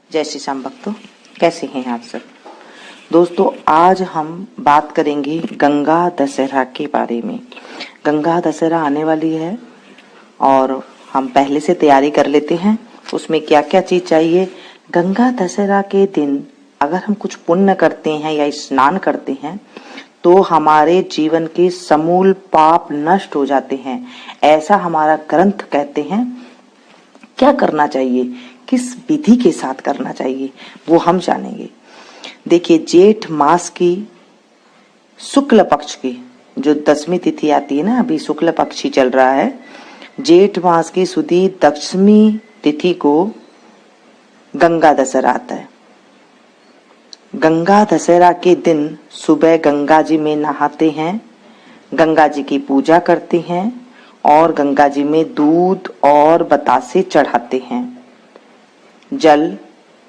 जय श्री श्याम भक्तों, कैसे हैं आप सब। दोस्तों, आज हम बात करेंगे गंगा दशहरा के बारे में। गंगा दशहरा आने वाली है और हम पहले से तैयारी कर लेते हैं। उसमें क्या क्या चीज चाहिए। गंगा दशहरा के दिन अगर हम कुछ पुण्य करते हैं या स्नान करते हैं तो हमारे जीवन के समूल पाप नष्ट हो जाते हैं, ऐसा हमारा ग्रंथ कहते हैं। क्या करना चाहिए, किस विधि के साथ करना चाहिए, वो हम जानेंगे। देखिए, जेठ मास की शुक्ल पक्ष की जो 10वीं तिथि आती है ना, अभी शुक्ल पक्ष ही चल रहा है। जेठ मास की सुदी 10वीं तिथि को गंगा दशहरा आता है। गंगा दशहरा के दिन सुबह गंगा जी में नहाते हैं, गंगा जी की पूजा करते हैं और गंगा जी में दूध और बतासे चढ़ाते हैं। जल,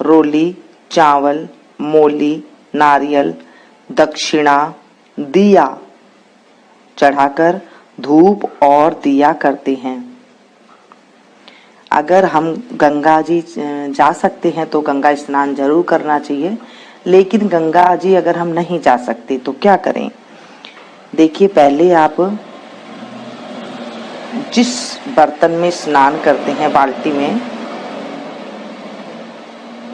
रोली, चावल, मोली, नारियल, दक्षिणा, दिया चढ़ाकर धूप और दिया करते हैं। अगर हम गंगा जी जा सकते हैं तो गंगा स्नान जरूर करना चाहिए, लेकिन गंगा जी अगर हम नहीं जा सकते तो क्या करें। देखिए, पहले आप जिस बर्तन में स्नान करते हैं, बाल्टी में,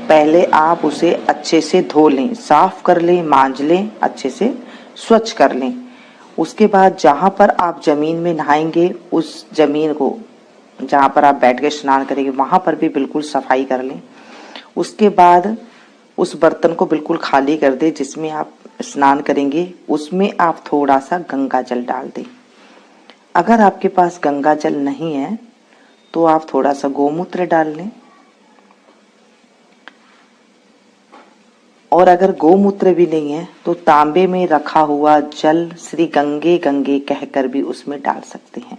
पहले आप उसे अच्छे से धो लें, साफ कर लें, मांज लें, अच्छे से स्वच्छ कर लें। उसके बाद जहां पर आप जमीन में नहाएंगे, उस जमीन को जहां पर आप बैठ के स्नान करेंगे वहां पर भी बिल्कुल सफाई कर लें। उसके बाद उस बर्तन को बिल्कुल खाली कर दें जिसमें आप स्नान करेंगे, उसमें आप थोड़ा सा गंगा जल डाल दें। अगर आपके पास गंगा जल नहीं है तो आप थोड़ा सा गोमूत्र डाल लें, और अगर गोमूत्र भी नहीं है तो तांबे में रखा हुआ जल श्री गंगे गंगे कहकर भी उसमें डाल सकते हैं।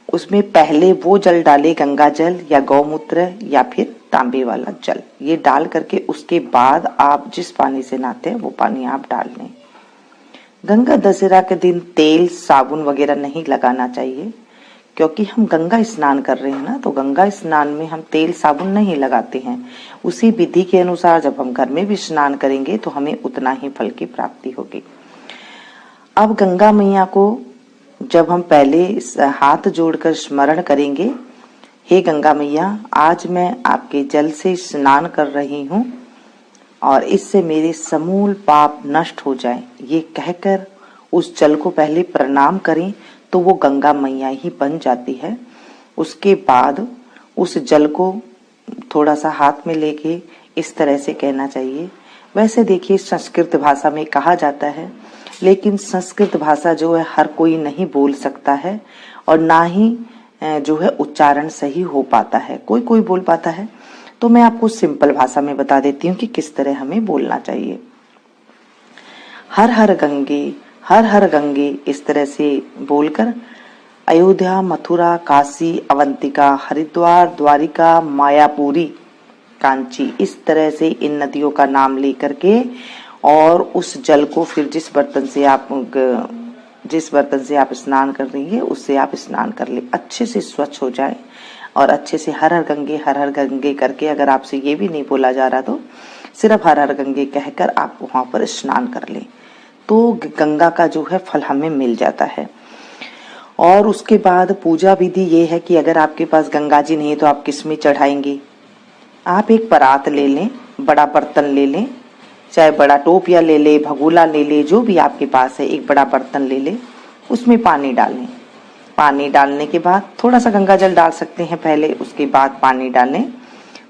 उसमें पहले वो जल डाले, गंगा जल या गौमूत्र या फिर तांबे वाला जल, ये डाल करके उसके बाद आप जिस पानी से नहाते हैं वो पानी आप डाल लें। गंगा दशहरा के दिन तेल साबुन वगैरह नहीं लगाना चाहिए, क्योंकि हम गंगा स्नान कर रहे हैं ना, तो गंगा स्नान में हम तेल साबुन नहीं लगाते हैं। उसी विधि के अनुसार जब हम घर में भी स्नान करेंगे तो हमें उतना ही फल की प्राप्ति होगी। अब गंगा मैया को जब हम पहले हाथ जोड़कर स्मरण करेंगे, हे गंगा मैया, आज मैं आपके जल से स्नान कर रही हूँ और इससे मेरे समूल पाप नष्ट हो जाए, ये कहकर उस जल को पहले प्रणाम करें तो वो गंगा मैया ही बन जाती है। उसके बाद उस जल को थोड़ा सा हाथ में लेके इस तरह से कहना चाहिए। वैसे देखिए, संस्कृत भाषा में कहा जाता है, लेकिन संस्कृत भाषा जो है हर कोई नहीं बोल सकता है और ना ही जो है उच्चारण सही हो पाता है, कोई कोई बोल पाता है। तो मैं आपको सिंपल भाषा में बता देती हूँ कि किस तरह हमें बोलना चाहिए। हर हर गंगे, हर हर गंगे, इस तरह से बोलकर अयोध्या, मथुरा, काशी, अवंतिका, हरिद्वार, द्वारिका, मायापुरी, कांची, इस तरह से इन नदियों का नाम लेकर के और उस जल को फिर जिस बर्तन से आप स्नान कर रही है उससे आप स्नान कर ले, अच्छे से स्वच्छ हो जाए। और अच्छे से हर हर गंगे करके, अगर आपसे ये भी नहीं बोला जा रहा तो सिर्फ हर हर गंगे कहकर आप वहां पर स्नान कर लें, तो गंगा का जो है फल हमें मिल जाता है। और उसके बाद पूजा विधि ये है कि अगर आपके पास गंगा जी नहीं है तो आप किस में चढ़ाएंगे। आप एक परात ले लें, बड़ा बर्तन ले लें, चाहे बड़ा टोपिया ले ले, भगोला ले ले, जो भी आपके पास है, एक बड़ा बर्तन ले ले, उसमें पानी डालें। पानी डालने के बाद थोड़ा सा गंगा जल डाल सकते हैं पहले, उसके बाद पानी डालें।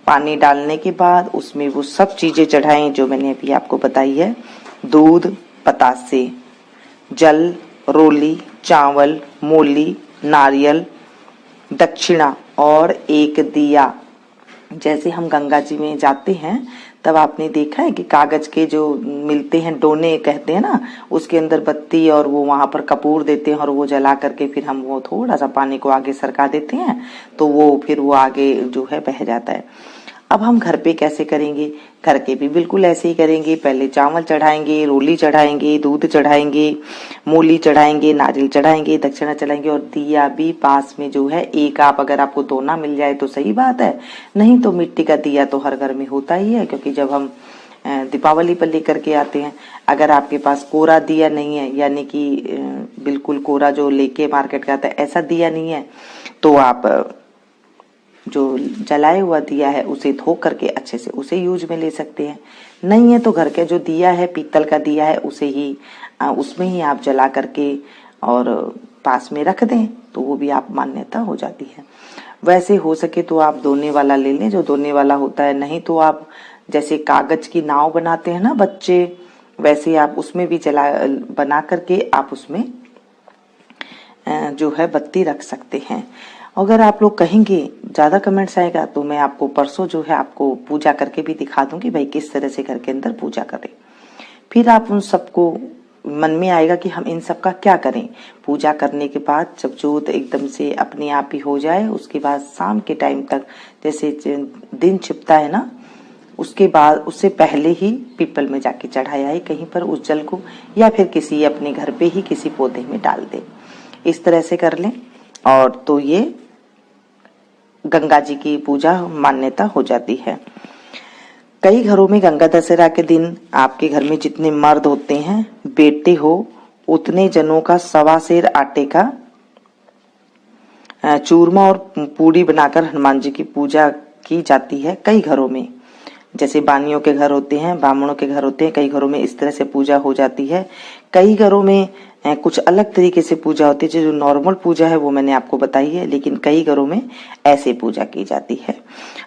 पानी डालने के बाद उसमें वो सब चीजें चढ़ाएं जो मैंने अभी आपको बताई है। दूध, बतासे, जल, रोली, चावल, मोली, नारियल, दक्षिणा और एक दिया। जैसे हम गंगा जी में जाते हैं तब आपने देखा है कि कागज के जो मिलते हैं, डोने कहते हैं ना, उसके अंदर बत्ती और वो वहां पर कपूर देते हैं और वो जला करके फिर हम वो थोड़ा सा पानी को आगे सरका देते हैं तो वो फिर वो आगे जो है बह जाता है। अब हम घर पे कैसे करेंगे? घर के भी बिल्कुल ऐसे ही करेंगे। पहले चावल चढ़ाएंगे, रोली चढ़ाएंगे, दूध चढ़ाएंगे, मूली चढ़ाएंगे, नारियल चढ़ाएंगे, दक्षिणा चढ़ाएंगे और दिया भी पास में जो है एक, आप अगर आपको दोना मिल जाए तो सही बात है, नहीं तो मिट्टी का दिया तो हर घर में होता ही है, क्योंकि जब हम दीपावली पर लेकर के आते हैं। अगर आपके पास कोरा दिया नहीं है, यानी कि बिल्कुल कोरा जो लेके मार्केट का आता है, ऐसा दिया नहीं है, तो आप जो जलाया हुआ दिया है उसे धो करके अच्छे से उसे यूज में ले सकते हैं। नहीं है तो घर का जो दिया है, पीतल का दिया है, उसे ही उसमें ही आप जला करके और पास में रख दें, तो वो भी आप मान्यता हो जाती है। वैसे हो सके तो आप दोने वाला ले लें, जो दोने वाला होता है। नहीं तो आप जैसे कागज की नाव बनाते हैं ना बच्चे, वैसे आप उसमें भी बना करके आप उसमें जो है बत्ती रख सकते हैं। अगर आप लोग कहेंगे ज्यादा कमेंट्स आएगा तो मैं आपको परसों जो है आपको पूजा करके भी दिखा दूंगी भाई किस तरह से घर के अंदर पूजा करें। फिर आप उन सबको मन में आएगा कि हम इन सब का क्या करें। पूजा करने के बाद जब जोत एकदम से अपने आप ही हो जाए, उसके बाद शाम के टाइम तक जैसे दिन छिपता है ना, उसके बाद उससे पहले ही पीपल में जाके चढ़ाया है कहीं पर उस जल को, या फिर किसी अपने घर पे ही किसी पौधे में डाल दे। इस तरह से कर लें और तो ये गंगा जी की पूजा मान्यता हो जाती है। कई घरों में गंगा दशहरा के दिन आपके घर में जितने मर्द होते हैं, बेटे हो, उतने जनों का 1.25 सेर आटे का चूरमा और पूड़ी बनाकर हनुमान जी की पूजा की जाती है। कई घरों में, जैसे बानियों के घर होते हैं, ब्राह्मणों के घर होते हैं, कई घरों में इस तरह से पूजा हो जाती है। कई घरों में कुछ अलग तरीके से पूजा होती है। जो नॉर्मल पूजा है वो मैंने आपको बताई है, लेकिन कई घरों में ऐसे पूजा की जाती है।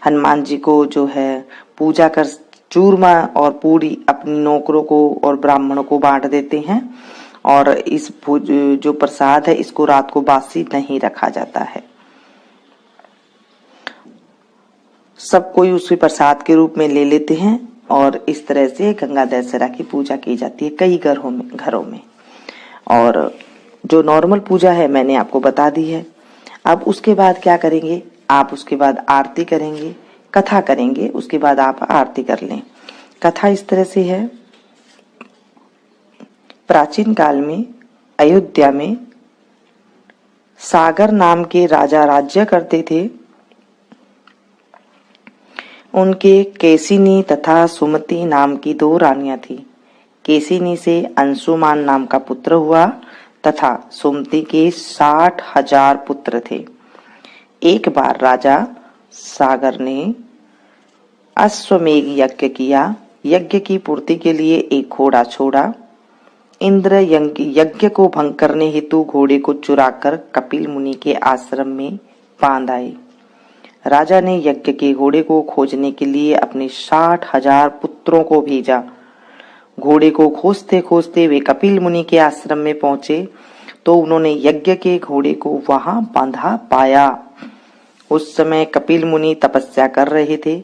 हनुमान जी को जो है पूजा कर चूरमा और पूरी अपने नौकरों को और ब्राह्मणों को बांट देते हैं, और इस जो प्रसाद है इसको रात को बासी नहीं रखा जाता है। सब कोई उसे प्रसाद के रूप में ले लेते हैं और इस तरह से गंगा दशहरा की पूजा की जाती है कई घरों में। और जो नॉर्मल पूजा है मैंने आपको बता दी है। अब उसके बाद क्या करेंगे आप? उसके बाद आरती करेंगे, कथा करेंगे, उसके बाद आप आरती कर लें। कथा इस तरह से है, प्राचीन काल में अयोध्या में सागर नाम के राजा राज्य करते थे। उनके केसिनी तथा सुमति नाम की 2 रानियां थी। केसिनी से अंशुमान नाम का पुत्र हुआ तथा सुमति के 60,000 पुत्र थे। एक बार राजा सागर ने अश्वमेघ यज्ञ किया। यज्ञ की पूर्ति के लिए एक घोड़ा छोड़ा। इंद्र यज्ञ को भंग करने हेतु घोड़े को चुराकर कपिल मुनि के आश्रम में बांध आए। राजा ने यज्ञ के घोड़े को खोजने के लिए अपने 60,000 पुत्रों को भेजा। घोड़े को खोजते खोजते वे कपिल मुनि के आश्रम में पहुंचे तो उन्होंने यज्ञ के घोड़े को वहां बांधा पाया। उस समय कपिल मुनि तपस्या कर रहे थे।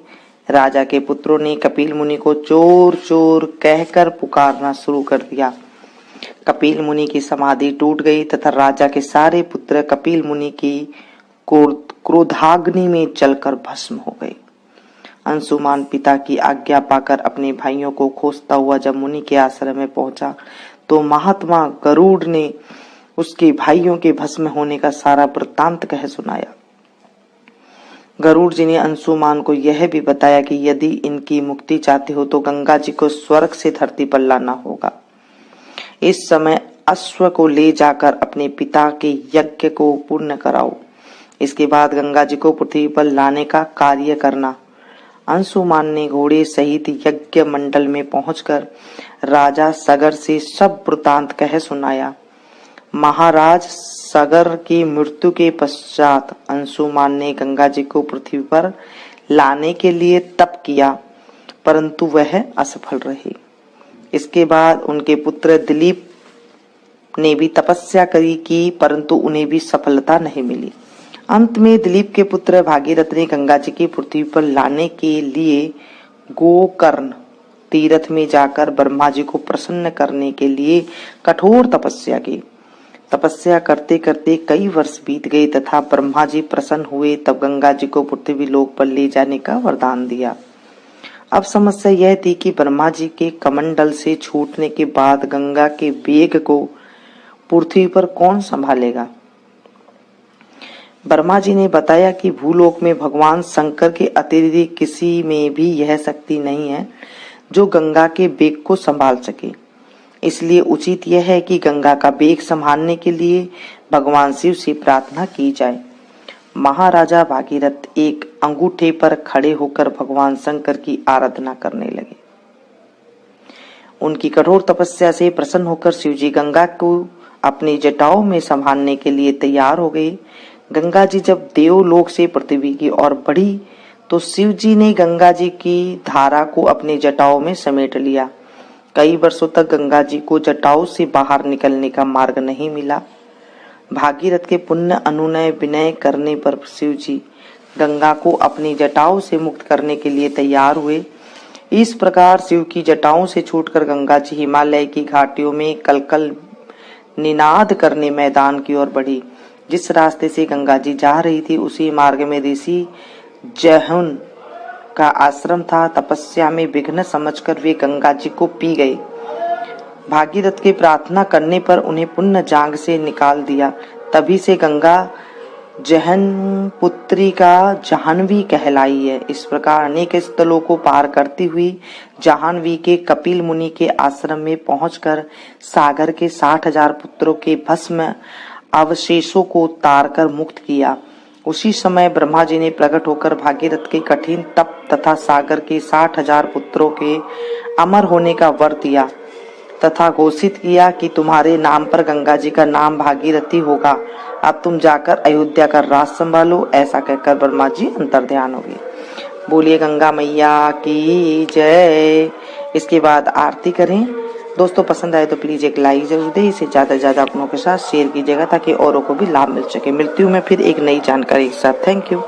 राजा के पुत्रों ने कपिल मुनि को चोर चोर कहकर पुकारना शुरू कर दिया। कपिल मुनि की समाधि टूट गई तथा राजा के सारे पुत्र कपिल मुनि की क्रोधाग्नि में जलकर भस्म हो गए। अंशुमान पिता की आज्ञा पाकर अपने भाइयों को खोजता हुआ जब मुनि के आश्रम में पहुंचा तो महात्मा गरुड़ ने उसके भाइयों के भस्म होने का सारा वृत्तांत कह सुनाया। गरुड़ जी ने अंशुमान को यह भी बताया कि यदि इनकी मुक्ति चाहते हो तो गंगा जी को स्वर्ग से धरती पर लाना होगा। इस समय अश्व को ले जाकर अपने पिता के यज्ञ को पूर्ण कराओ। इसके बाद गंगा जी को पृथ्वी पर लाने का कार्य करना। अंशुमान ने घोड़े सहित यज्ञ मंडल में पहुंचकर राजा सगर से सब वृत्तांत कह सुनाया। महाराज सगर की मृत्यु के पश्चात अंशुमान ने गंगा जी को पृथ्वी पर लाने के लिए तप किया, परंतु वह असफल रहे। इसके बाद उनके पुत्र दिलीप ने भी तपस्या की, परंतु उन्हें भी सफलता नहीं मिली। अंत में दिलीप के पुत्र भागीरथ ने गंगा जी की पृथ्वी पर लाने के लिए गोकर्ण तीर्थ में जाकर ब्रह्मा जी को प्रसन्न करने के लिए कठोर तपस्या की। तपस्या करते करते कई वर्ष बीत गए तथा ब्रह्मा जी प्रसन्न हुए। तब गंगा जी को पृथ्वी लोक पर ले जाने का वरदान दिया। अब समस्या यह थी कि ब्रह्मा जी के कमंडल से छूटने के बाद गंगा के वेग को पृथ्वी पर कौन संभालेगा। ब्रह्मा जी ने बताया कि भूलोक में भगवान शंकर के अतिरिक्त किसी में भी यह शक्ति नहीं है जो गंगा के वेग को संभाल सके। इसलिए उचित यह है कि गंगा का वेग संभालने के लिए भगवान शिव से प्रार्थना की जाए। महाराजा भागीरथ एक अंगूठे पर खड़े होकर भगवान शंकर की आराधना करने लगे। उनकी कठोर तपस्या से प्रसन्न होकर शिवजी गंगा को अपनी जटाओं में संभालने के लिए तैयार हो गए। गंगा जी जब देवलोक से पृथ्वी की ओर बढ़ी तो शिव जी ने गंगा जी की धारा को अपनी जटाओं में समेट लिया। कई वर्षों तक गंगा जी को जटाओं से बाहर निकलने का मार्ग नहीं मिला। भागीरथ के पुण्य अनुनय विनय करने पर शिव जी गंगा को अपनी जटाओं से मुक्त करने के लिए तैयार हुए। इस प्रकार शिव की जटाओं से छूटकर गंगा जी हिमालय की घाटियों में कलकल निनाद करने मैदान की ओर बढ़ी। जिस रास्ते से गंगा जी जा रही थी उसी मार्ग में ऋषि जहुन का आश्रम था। तपस्या में विघ्न समझकर वे गंगा जी को पी गए। भागीरथ के प्रार्थना करने पर उन्हें पुण्य जांग से निकाल दिया। तभी से गंगा जहन पुत्री का जाह्नवी कहलाई है। इस प्रकार अनेक स्थलों को पार करती हुई जाह्नवी के कपिल मुनि के आश्रम में पहुंचकर सागर के 60,000 पुत्रों के भस्म अवशेषों को तारकर मुक्त किया। उसी समय ब्रह्मा जी ने प्रकट होकर भागीरथ के कठिन तप तथा सागर के 60,000 पुत्रों के अमर होने का वर दिया तथा घोषित किया कि तुम्हारे नाम पर गंगा जी का नाम भागीरथी होगा। अब तुम जाकर अयोध्या का राज संभालो। ऐसा कहकर ब्रह्मा जी अंतर्ध्यान हो गए। बोलिए गंगा मैया की जय। इसके बाद आरती करें। दोस्तों पसंद आए तो प्लीज एक लाइक जरूर दें। इसे ज्यादा से ज्यादा अपनों के साथ शेयर कीजिएगा ताकि औरों को भी लाभ मिल सके। मिलती हूँ मैं फिर एक नई जानकारी के साथ। Thank you.